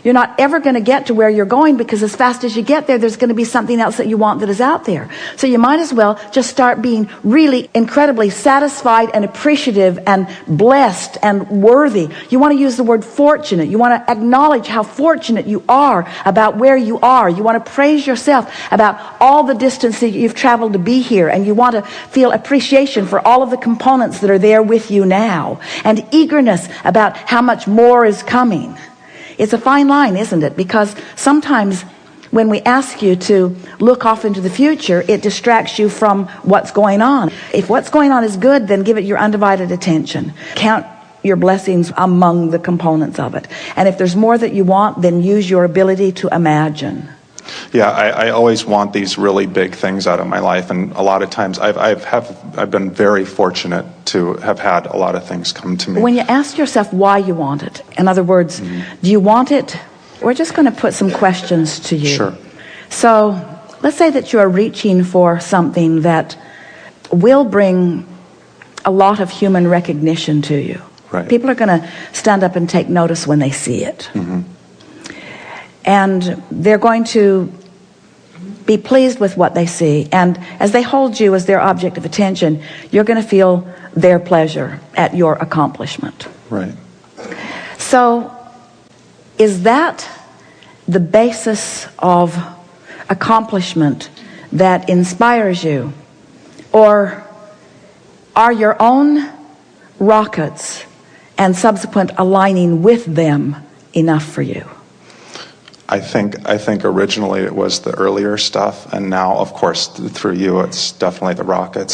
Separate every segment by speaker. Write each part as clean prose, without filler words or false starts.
Speaker 1: You're not ever going to get to where you're going, because as fast as you get there, there's going to be something else that you want that is out there. So you might as well just start being really incredibly satisfied and appreciative and blessed and worthy. You want to use the word fortunate. You want to acknowledge how fortunate you are about where you are. You want to praise yourself about all the distance that you've traveled to be here, and you want to feel appreciation for all of the components that are there with you now, and eagerness about how much more is coming. It's a fine line, isn't it? Because sometimes when we ask you to look off into the future, it distracts you from what's going on. If what's going on is good, then give it your undivided attention. Count your blessings among the components of it. And if there's more that you want, then use your ability to imagine.
Speaker 2: Yeah, I always want these really big things out of my life, and a lot of times I've been very fortunate to have had a lot of things come to me.
Speaker 1: When you ask yourself why you want it, in other words, do you want it? We're just going to put some questions to you.
Speaker 2: Sure.
Speaker 1: So let's say that you are reaching for something that will bring a lot of human recognition to you.
Speaker 2: Right.
Speaker 1: People are going to stand up and take notice when they see it. And they're going to be pleased with what they see. And as they hold you as their object of attention, you're going to feel their pleasure at your accomplishment.
Speaker 2: Right.
Speaker 1: So is that the basis of accomplishment that inspires you? Or are your own rockets and subsequent aligning with them enough for you?
Speaker 2: I think originally it was the earlier stuff, and now, of course, through you, it's definitely the rockets.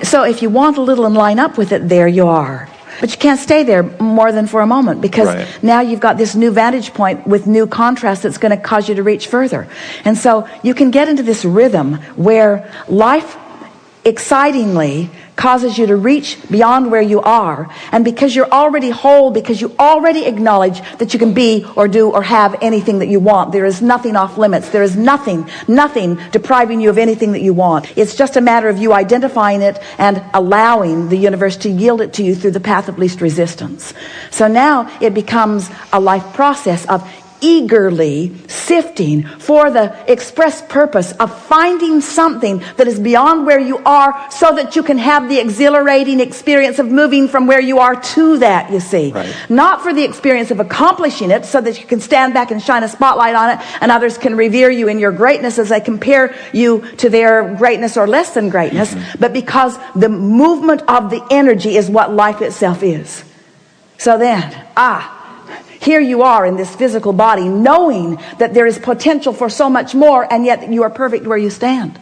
Speaker 1: So if you want a little and line up with it, there you are. But you can't stay there more than for a moment, because now you've got this new vantage point with new contrast that's going to cause you to reach further. And so you can get into this rhythm where life excitingly causes you to reach beyond where you are, and because you're already whole, because you already acknowledge that you can be or do or have anything that you want. There is nothing off limits. There is nothing depriving you of anything that you want. It's just a matter of you identifying it and allowing the universe to yield it to you through the path of least resistance. So now it becomes a life process of eagerly sifting for the express purpose of finding something that is beyond where you are, so that you can have the exhilarating experience of moving from where you are to that, you see. Not for the experience of accomplishing it so that you can stand back and shine a spotlight on it and others can revere you in your greatness as they compare you to their greatness or less than greatness, but because the movement of the energy is what life itself is. So then, here you are in this physical body, knowing that there is potential for so much more, and yet you are perfect where you stand.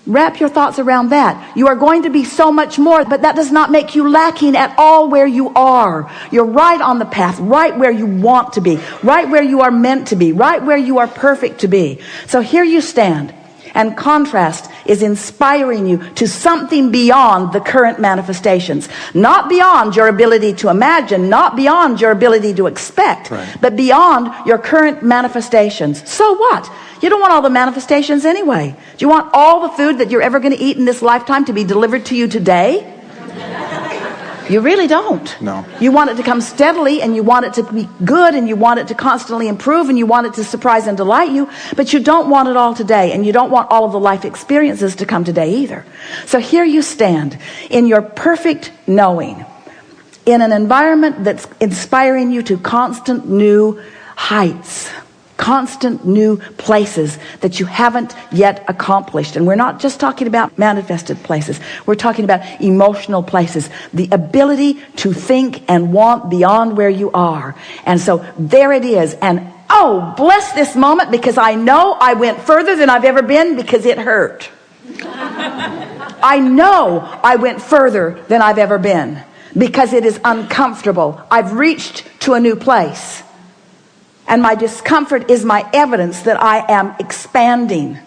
Speaker 1: Wrap your thoughts around that. You are going to be so much more, but that does not make you lacking at all where you are. You're right on the path, right where you want to be, right where you are meant to be, right where you are perfect to be. So here you stand. And contrast is inspiring you to something beyond the current manifestations. Not beyond your ability to imagine, not beyond your ability to expect, but beyond your current manifestations. So what? You don't want all the manifestations anyway. Do you want all the food that you're ever going to eat in this lifetime to be delivered to you today? You really don't.
Speaker 2: No.
Speaker 1: You want it to come steadily, and you want it to be good, and you want it to constantly improve, and you want it to surprise and delight you, but you don't want it all today, and you don't want all of the life experiences to come today either. So here you stand in your perfect knowing, in an environment that's inspiring you to constant new heights, constant new places that you haven't yet accomplished. And we're not just talking about manifested places. We're talking about emotional places. The ability to think and want beyond where you are. And so there it is. And oh, bless this moment, because I know I went further than I've ever been, because it hurt. I know I went further than I've ever been, because it is uncomfortable. I've reached to a new place. And my discomfort is my evidence that I am expanding.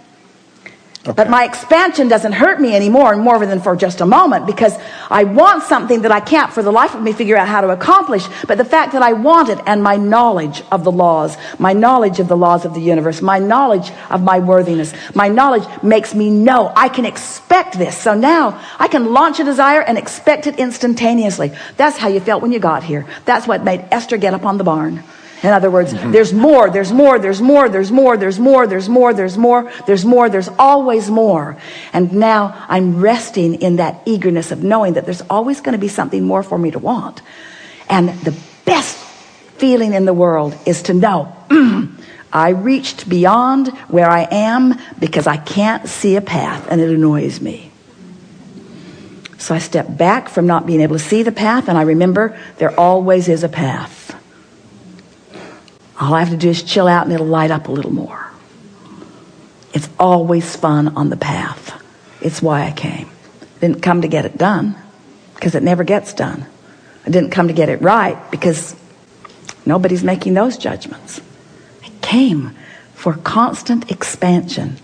Speaker 1: But my expansion doesn't hurt me anymore, more than for just a moment, because I want something that I can't for the life of me figure out how to accomplish. But the fact that I want it, and my knowledge of the laws, my knowledge of the laws of the universe, my knowledge of my worthiness, my knowledge makes me know I can expect this. So now I can launch a desire and expect it instantaneously. That's how you felt when you got here. That's what made Esther get up on the barn. In other words, there's more, there's more, there's more, there's more, there's more, there's more, there's more, there's more, there's always more. And now I'm resting in that eagerness of knowing that there's always going to be something more for me to want. And the best feeling in the world is to know I reached beyond where I am because I can't see a path, and it annoys me. So I step back from not being able to see the path, and I remember there always is a path. All I have to do is chill out and it'll light up a little more. It's always fun on the path. It's why I came. Didn't come to get it done, because it never gets done. I didn't come to get it right, because nobody's making those judgments. I came for constant expansion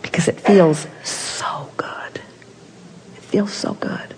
Speaker 1: because it feels so good. It feels so good.